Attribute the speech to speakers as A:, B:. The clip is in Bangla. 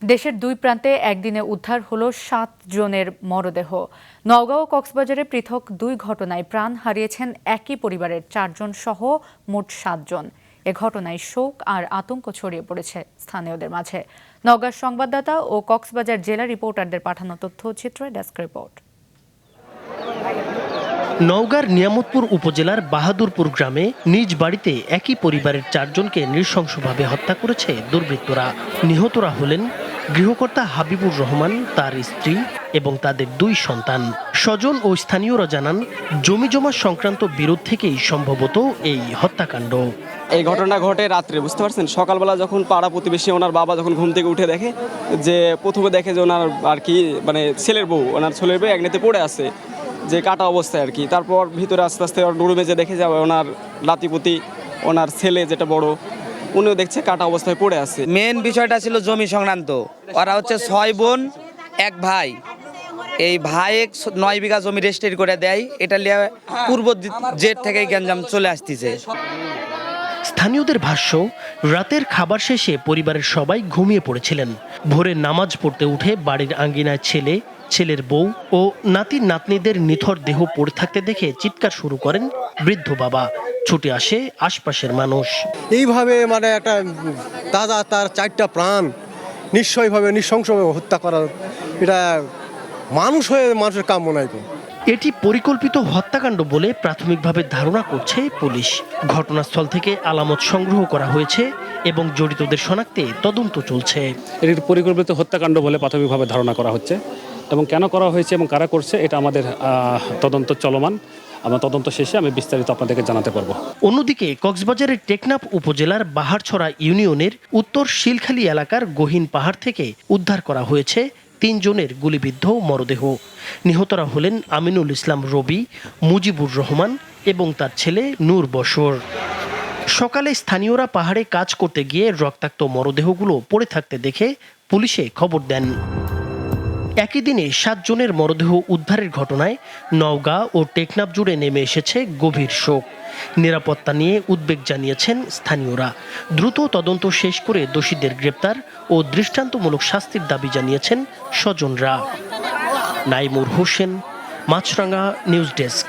A: দেশের দুই প্রান্তে একদিনে উদ্ধার হলো 7 জনের মরদেহ। নওগাঁ ও কক্সবাজারে পৃথক দুই ঘটনায় প্রাণ হারিয়েছেন একই পরিবারের 4 জন সহ মোট 7 জন। এ ঘটনায় শোক আর আতঙ্ক ছড়িয়ে পড়েছে স্থানীয়দের মাঝে। নওগাঁর সংবাদদাতা ও কক্সবাজার জেলা রিপোর্টারদের পাঠানো তথ্যচিত্রে ডেস্ক রিপোর্ট।
B: নওগাঁর নিয়ামতপুর উপজেলার বাহাদুরপুর গ্রামে নিজ বাড়িতে একই পরিবারের 4 জনকে নৃশংসভাবে হত্যা করেছে দুর্বৃত্তরা। নিহতরা হলেন গৃহকর্তা হাবিবুর রহমান, তার স্ত্রী এবং তাদের 2 সন্তান। স্বজন ও স্থানীয়রা জানান, জমিজমা সংক্রান্ত বিরোধ থেকেই সম্ভবত এই হত্যাকাণ্ড।
C: এই ঘটনা ঘটে রাত্রে, বুঝতে পারছেন। সকালবেলা যখন পাড়া প্রতিবেশী ওনার বাবা যখন ঘুম থেকে উঠে দেখে, যে প্রথমে দেখে যে ওনার আর কি ছেলের বউ, ওনার ছেলের বউ একনেতে পড়ে আছে, যে কাটা অবস্থায় আর কি। তারপর ভিতরে আস্তে আস্তে ডুরুমে যে দেখে যাবে ওনার নাতিপুতি, ওনার ছেলে যেটা বড়, উনিও দেখছে কাটা অবস্থায় পড়ে আছে।
D: মেন বিষয়টা ছিল জমি সংক্রান্ত। ওরা হচ্ছে 6 বোন 1 ভাই। এই ভাই 9 বিঘা জমি রেজিস্ট্রি করে দেয়। এটা নিয়ে পূর্ব জেট থেকে গ্যাঞ্জাম চলে আসতেছে।
B: স্থানীয়দের ভাষ্য, রাতের খাবার শেষে পরিবারের সবাই ঘুমিয়ে পড়েছিলেন। ভোরে নামাজ পড়তে উঠে বাড়ির আঙ্গিনায় ছেলের বউ ও নাতি নাতনিদের নিথর দেহ পড়ে থাকতে দেখে চিৎকার শুরু করেন বৃদ্ধ বাবা। ছুটে আসে আশপাশের মানুষ।
E: এইভাবে একটা তার 4টা প্রাণ নিশ্চয়ভাবে নৃশংসভাবে হত্যা করা, এটা মানুষ হয়ে মানুষের কাম্য নাই।
B: এটি পরিকল্পিত হত্যাকাণ্ড বলে প্রাথমিকভাবে ধারণা করছে পুলিশ। ঘটনাস্থল থেকে আলামত সংগ্রহ করা হয়েছে এবং জড়িতদের শনাক্তে তদন্ত চলছে।
F: এটি পরিকল্পিত হত্যাকাণ্ড বলে প্রাথমিকভাবে ধারণা করা হচ্ছে, এবং কেন করা হয়েছে এবং কারা করছে এটা আমাদের তদন্ত চলমান। আমরা তদন্ত শেষে আমি বিস্তারিত আপনাদেরকে জানাতে পারবো।
B: অন্যদিকে কক্সবাজারের টেকনাফ উপজেলার বাহারছড়া ইউনিয়নের উত্তর শিলখালী এলাকার গহীন পাহাড় থেকে উদ্ধার করা হয়েছে 3 জনের গুলিবিদ্ধ মরদেহ। নিহতরা হলেন আমিনুল ইসলাম রবি, মুজিবুর রহমান এবং তার ছেলে নূর বশর। সকালে স্থানীয়রা পাহাড়ে কাজ করতে গিয়ে রক্তাক্ত মরদেহগুলো পড়ে থাকতে দেখে পুলিশে খবর দেন। একই দিনে 7 জনের মরদেহ উদ্ধারের ঘটনায় নওগাঁ ও টেকনাফ জুড়ে নেমে এসেছে গভীর শোক। নিরাপত্তা নিয়ে উদ্বেগ জানিয়েছেন স্থানীয়রা। দ্রুত তদন্ত শেষ করে দোষীদের গ্রেপ্তার ও দৃষ্টান্তমূলক শাস্তির দাবি জানিয়েছেন স্বজনরা। নাইমুর হোসেন, মাছরাঙ্গা নিউজ ডেস্ক।